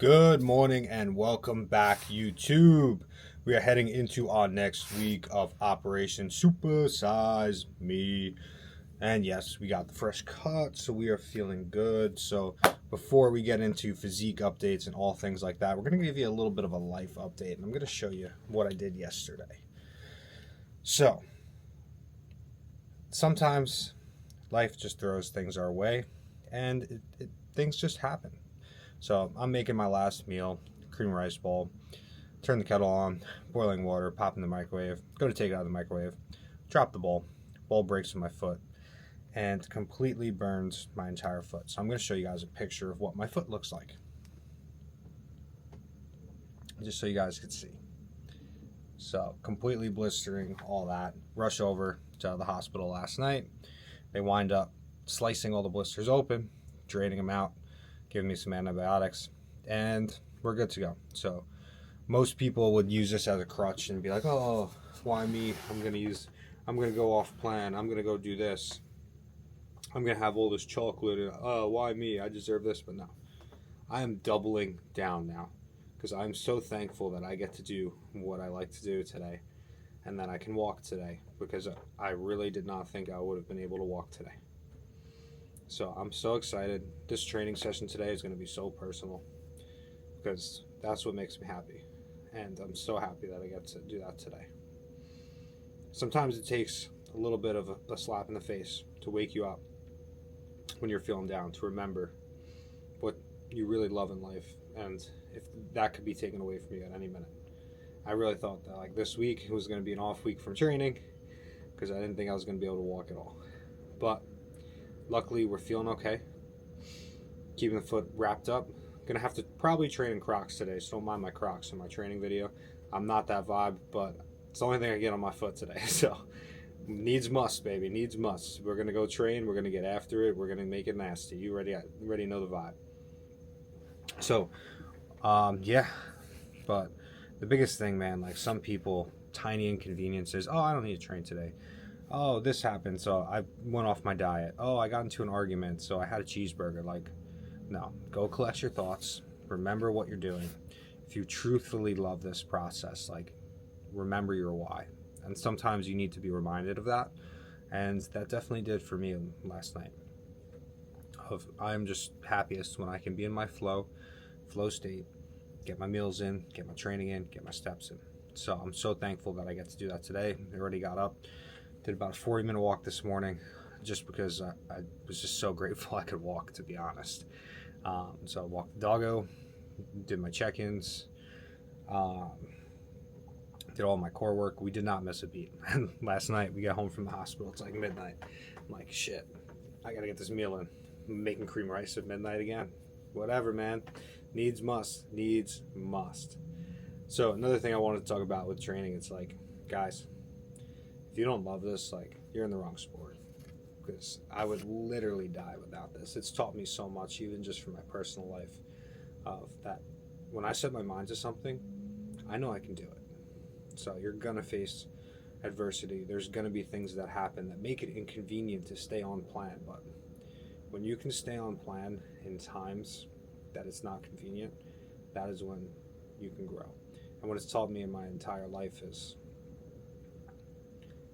Good morning and welcome back, YouTube. We are heading into our next week of Operation Supersize Me. And yes, we got the fresh cut, so we are feeling good. So before we get into physique updates and all things like that, we're going to give you a little bit of a life update. And I'm going to show you what I did yesterday. So sometimes life just throws things our way and things just happen. So I'm making my last meal, cream rice bowl, turn the kettle on, boiling water, pop in the microwave, go to take it out of the microwave, drop the bowl breaks in my foot, and completely burns my entire foot. So I'm going to show you guys a picture of what my foot looks like, just so you guys can see. So completely blistering, all that. Rush over to the hospital last night. They wind up slicing all the blisters open, draining them out, giving me some antibiotics, and we're good to go. So most people would use this as a crutch and be like, oh, why me? I'm gonna go off plan. I'm gonna go do this. I'm gonna have all this chocolate. Oh, why me? I deserve this. But no, I am doubling down now because I'm so thankful that I get to do what I like to do today and that I can walk today, because I really did not think I would have been able to walk today. So I'm so excited. This training session today is going to be so personal because that's what makes me happy. And I'm so happy that I get to do that today. Sometimes it takes a little bit of a slap in the face to wake you up when you're feeling down, to remember what you really love in life, and if that could be taken away from you at any minute. I really thought that like this week was going to be an off week from training because I didn't think I was going to be able to walk at all. But luckily, we're feeling okay. Keeping the foot wrapped up. Gonna have to probably train in Crocs today, so don't mind my Crocs in my training video. I'm not that vibe, but it's the only thing I get on my foot today. So needs must, baby. Needs must. We're gonna go train. We're gonna get after it. We're gonna make it nasty. You ready know the vibe. So, yeah. But the biggest thing, man, like some people, tiny inconveniences. Oh, I don't need to train today. Oh, this happened, so I went off my diet. Oh, I got into an argument, so I had a cheeseburger. Like, no, go collect your thoughts. Remember what you're doing. If you truthfully love this process, like, remember your why. And sometimes you need to be reminded of that. And that definitely did for me last night. I'm just happiest when I can be in my flow state, get my meals in, get my training in, get my steps in. So I'm so thankful that I get to do that today. I already got up. Did about a 40-minute walk this morning just because I was just so grateful I could walk, to be honest. So I walked the doggo, did my check-ins, did all my core work. We did not miss a beat. And last night we got home from the hospital. It's like midnight. I'm like, shit, I got to get this meal in. I'm making cream rice at midnight again. Whatever, man. Needs must. Needs must. So another thing I wanted to talk about with training, it's like, guys, if you don't love this, like, you're in the wrong sport, because I would literally die without this. It's taught me so much, even just for my personal life, of that when I set my mind to something, I know I can do it. So you're gonna face adversity. There's gonna be things that happen that make it inconvenient to stay on plan, but when you can stay on plan in times that it's not convenient, that is when you can grow. And what it's taught me in my entire life is,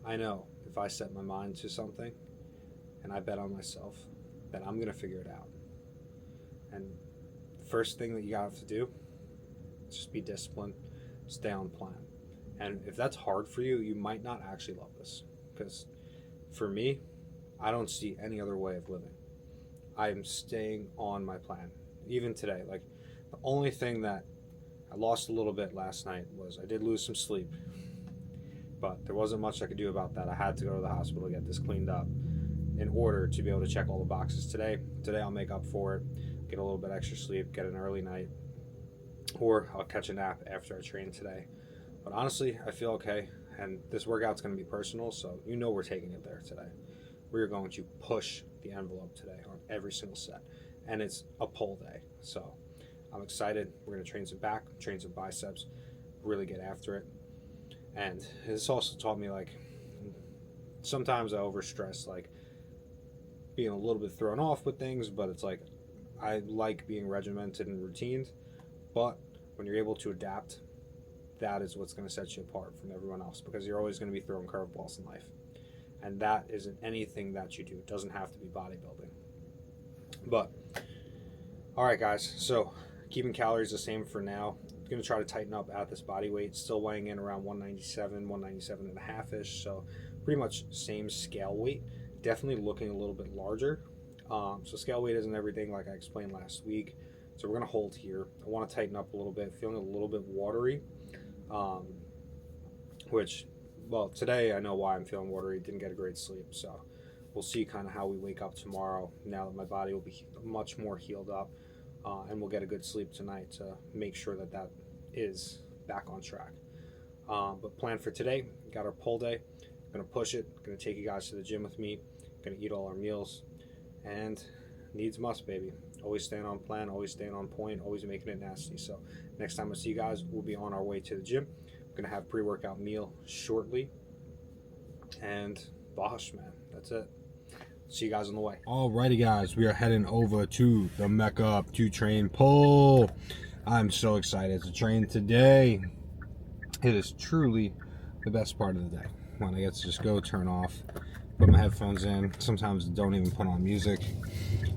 I know if I set my mind to something and I bet on myself, that I'm going to figure it out. And the first thing that you have to do is just be disciplined, stay on plan. And if that's hard for you, you might not actually love this. Because for me, I don't see any other way of living. I am staying on my plan. Even today, like, the only thing that I lost a little bit last night was I did lose some sleep. But there wasn't much I could do about that. I had to go to the hospital to get this cleaned up in order to be able to check all the boxes today. Today I'll make up for it, get a little bit extra sleep, get an early night, or I'll catch a nap after I train today. But honestly, I feel okay, and this workout's going to be personal, so you know we're taking it there today. We're going to push the envelope today on every single set, and it's a pull day. So I'm excited. We're going to train some back, train some biceps, really get after it. And this also taught me, like, sometimes I overstress, like, being a little bit thrown off with things, but it's like I like being regimented and routine, But when you're able to adapt, that is what's going to set you apart from everyone else, because you're always going to be throwing curveballs in life. And that isn't anything that you do. It doesn't have to be bodybuilding. But, all right, guys. So, keeping calories the same for now. I'm going to try to tighten up at this body weight. Still weighing in around 197, 197 and a half-ish. So, pretty much same scale weight. Definitely looking a little bit larger. So, scale weight isn't everything, like I explained last week. So, we're going to hold here. I want to tighten up a little bit. Feeling a little bit watery. Which, well, today I know why I'm feeling watery. Didn't get a great sleep, so we'll see kind of how we wake up tomorrow, now that my body will be much more healed up, and we'll get a good sleep tonight to make sure that that is back on track. But plan for today, got our pull day. Gonna push it, gonna take you guys to the gym with me, gonna eat all our meals, and needs must, baby. Always staying on plan, always staying on point, always making it nasty. So next time I see you guys, we'll be on our way to the gym. We're gonna have pre-workout meal shortly, and bosh, man, that's it. See you guys on the way. Alrighty, guys, we are heading over to the Mecca to train pull. I'm so excited to train today. It is truly the best part of the day when I get to just go turn off, put my headphones in. Sometimes don't even put on music.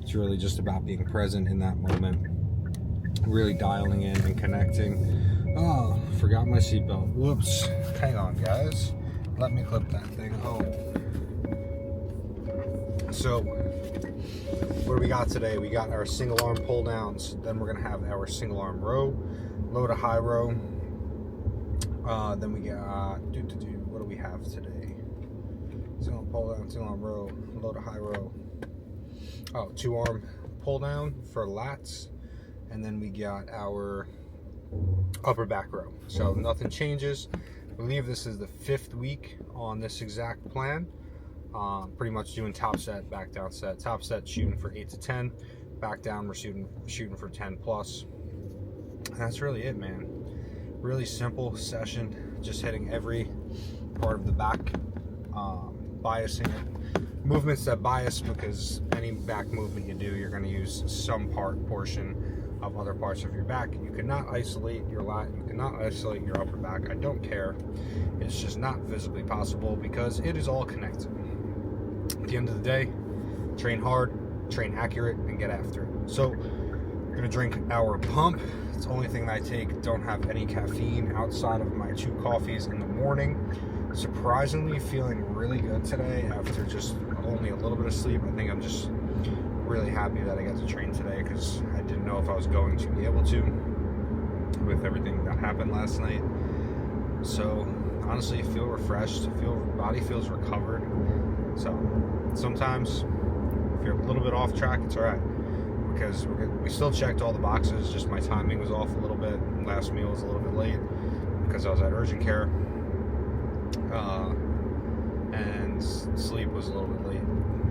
It's really just about being present in that moment, really dialing in and connecting. Oh, forgot my seatbelt. Whoops. Hang on, guys. Let me clip that thing. Oh. So, what do we got today? We got our single arm pull downs. Then we're going to have our single arm row, low to high row. Then we got, what do we have today? Single arm pull down, single arm row, low to high row. Oh, 2-arm pull down for lats. And then we got our upper back row. So nothing changes. I believe this is the 5th week on this exact plan. Pretty much doing top set, back down set. Top set shooting for 8 to 10. Back down we're shooting for 10 plus. And that's really it, man. Really simple session. Just hitting every part of the back, biasing it. Movements that bias, because any back movement you do, you're going to use some portion of other parts of your back. You cannot isolate your lat, you cannot isolate your upper back. I don't care. It's just not visibly possible, because it is all connected. At the end of the day, train hard, train accurate, and get after it. So, we're gonna drink our pump. It's the only thing that I take. Don't have any caffeine outside of my 2 coffees in the morning. Surprisingly feeling really good today after just only a little bit of sleep. I think I'm just really happy that I got to train today, because I didn't know if I was going to be able to with everything that happened last night. So honestly, I feel refreshed. Body feels recovered. So sometimes if you're a little bit off track, it's all right, because we still checked all the boxes. Just my timing was off a little bit. Last meal was a little bit late because I was at urgent care, and sleep was a little bit late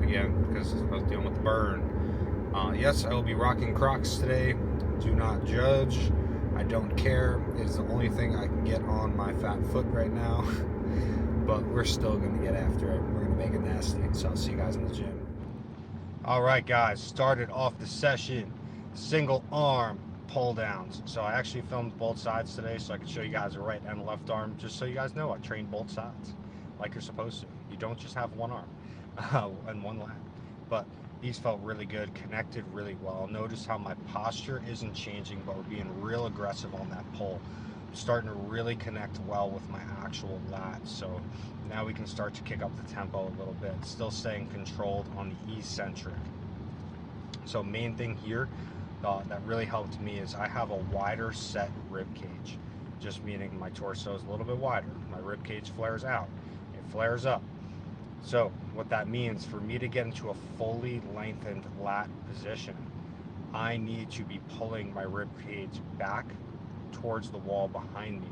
again because I was dealing with the burn. Yes, I will be rocking Crocs today. Do not judge. I don't care. It's the only thing I can get on my fat foot right now. But we're still going to get after it. We're going to make it nasty. So I'll see you guys in the gym. All right, guys. Started off the session. Single arm pull downs. So I actually filmed both sides today so I can show you guys the right and the left arm. Just so you guys know, I trained both sides like you're supposed to. You don't just have one arm and one lat. But these felt really good, connected really well. Notice how my posture isn't changing, but we're being real aggressive on that pull. I'm starting to really connect well with my actual lats. So now we can start to kick up the tempo a little bit, still staying controlled on the eccentric. So main thing here that really helped me is I have a wider set rib cage, just meaning my torso is a little bit wider. My rib cage flares out, it flares up. So what that means, for me to get into a fully lengthened lat position, I need to be pulling my rib cage back towards the wall behind me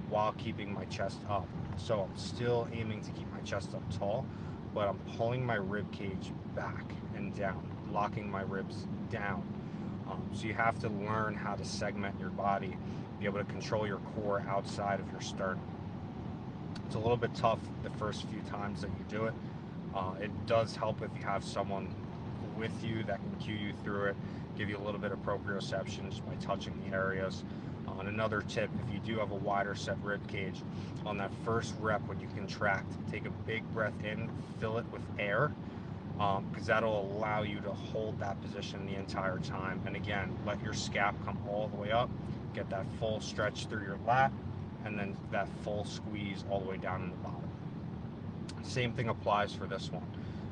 while keeping my chest up. So I'm still aiming to keep my chest up tall, but I'm pulling my rib cage back and down, locking my ribs down. So you have to learn how to segment your body, be able to control your core outside of your sternum. It's a little bit tough the first few times that you do it. It does help if you have someone with you that can cue you through it give you a little bit of proprioception just by touching the areas. And another tip, if you do have a wider set rib cage, on that first rep when you contract, take a big breath in, fill it with air, because that'll allow you to hold that position the entire time. And again, let your scap come all the way up, get that full stretch through your lat, and then that full squeeze all the way down in the bottom. Same thing applies for this one.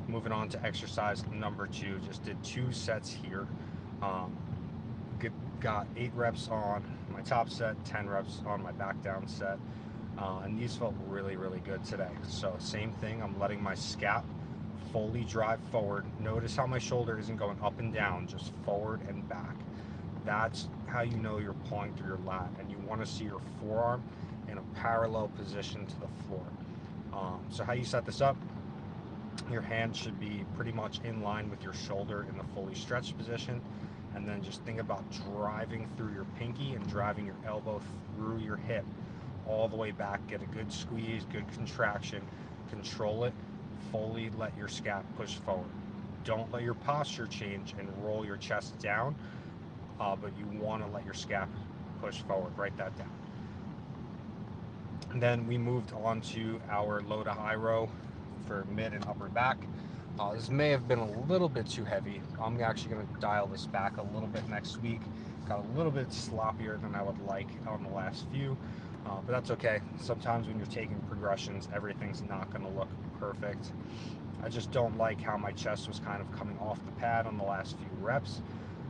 Moving on to exercise number 2, just did 2 sets here. Got 8 reps on my top set, 10 reps on my back down set, and these felt really, really good today. So same thing, I'm letting my scap fully drive forward. Notice how my shoulder isn't going up and down, just forward and back. That's how you know you're pulling through your lat, and you want to see your forearm in a parallel position to the floor. So how you set this up, your hand should be pretty much in line with your shoulder in the fully stretched position, and then just think about driving through your pinky and driving your elbow through your hip all the way back. Get a good squeeze, good contraction, control it, fully let your scap push forward. Don't let your posture change and roll your chest down, but you want to let your scap push forward. Write that down. And then we moved on to our low to high row for mid and upper back. This may have been a little bit too heavy. I'm actually going to dial this back a little bit next week. Got a little bit sloppier than I would like on the last few, but that's okay. Sometimes when you're taking progressions, everything's not going to look perfect. I just don't like how my chest was kind of coming off the pad on the last few reps.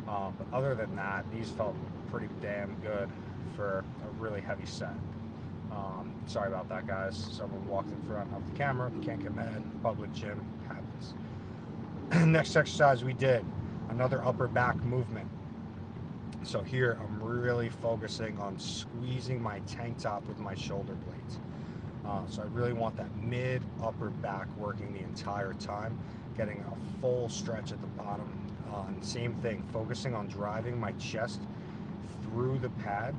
But other than that, these felt pretty damn good for a really heavy set. Sorry about that, guys. Someone walked in front of the camera. Can't get mad. Public gym happens. Next exercise we did, another upper back movement. So here I'm really focusing on squeezing my tank top with my shoulder blades. So I really want that mid upper back working the entire time, getting a full stretch at the bottom. And same thing, focusing on driving my chest through the pad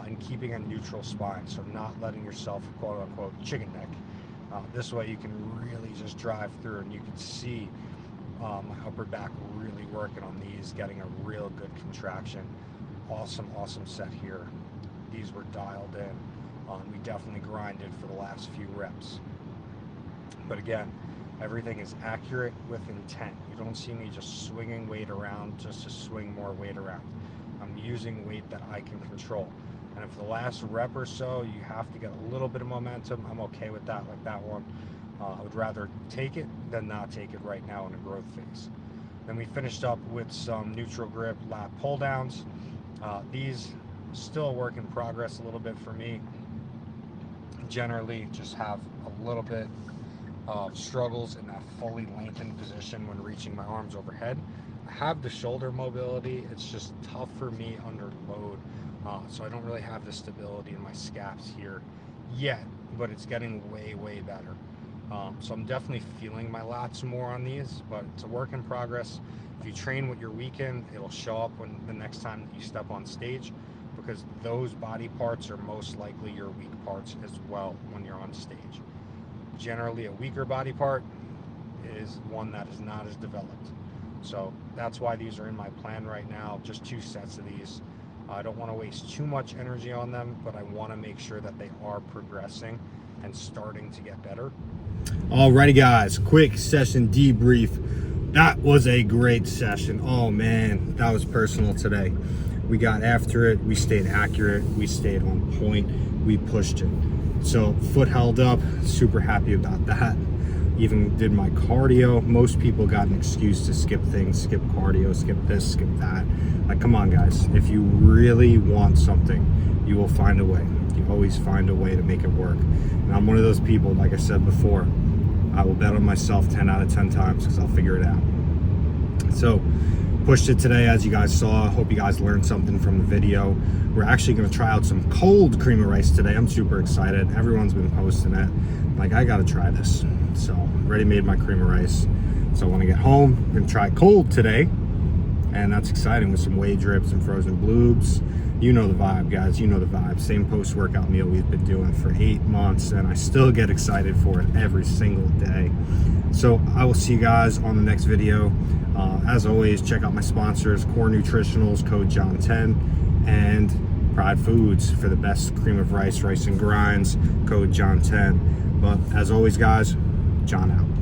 and keeping a neutral spine, so not letting yourself quote unquote chicken neck. This way you can really just drive through, and you can see my upper back really working on these, getting a real good contraction. Awesome set here. These were dialed in. We definitely grinded for the last few reps. But again, everything is accurate with intent. You don't see me just swinging weight around just to swing more weight around. I'm using weight that I can control. And if the last rep or so you have to get a little bit of momentum, I'm okay with that, like that one. I would rather take it than not take it right now in a growth phase. Then we finished up with some neutral grip lat pull downs. These still a work in progress a little bit for me. Generally just have a little bit of struggles in that fully lengthened position when reaching my arms overhead. I have the shoulder mobility, it's just tough for me under load. So I don't really have the stability in my scaps here yet, but it's getting way better. So I'm definitely feeling my lats more on these, but it's a work in progress. If you train with your weekend, it'll show up when the next time that you step on stage, because those body parts are most likely your weak parts as well when you're on stage. Generally, a weaker body part is one that is not as developed. So that's why these are in my plan right now, just 2 sets of these. I don't want to waste too much energy on them, but I want to make sure that they are progressing and starting to get better. Alrighty guys, quick session debrief. That was a great session. Oh man, that was personal today. We got after it, we stayed accurate, we stayed on point, we pushed it. So foot held up, super happy about that. Even did my cardio. Most people got an excuse to skip things, skip cardio, skip this, skip that. Like, come on guys, if you really want something, you will find a way. You always find a way to make it work. And I'm one of those people, like I said before, I will bet on myself 10 out of 10 times because I'll figure it out. So pushed it today, as you guys saw. Hope you guys learned something from the video. We're actually going to try out some cold cream of rice today. I'm super excited. Everyone's been posting it. Like, I got to try this. So already made my cream of rice. So when I get home, I'm going to try it cold today. And that's exciting with some whey drips and frozen bloobs. You know the vibe, guys. You know the vibe. Same post-workout meal we've been doing for 8 months, and I still get excited for it every single day. So I will see you guys on the next video. As always, check out my sponsors, Core Nutritionals, code John10, and Pride Foods for the best cream of rice and grinds, code John10. But as always, guys, John out.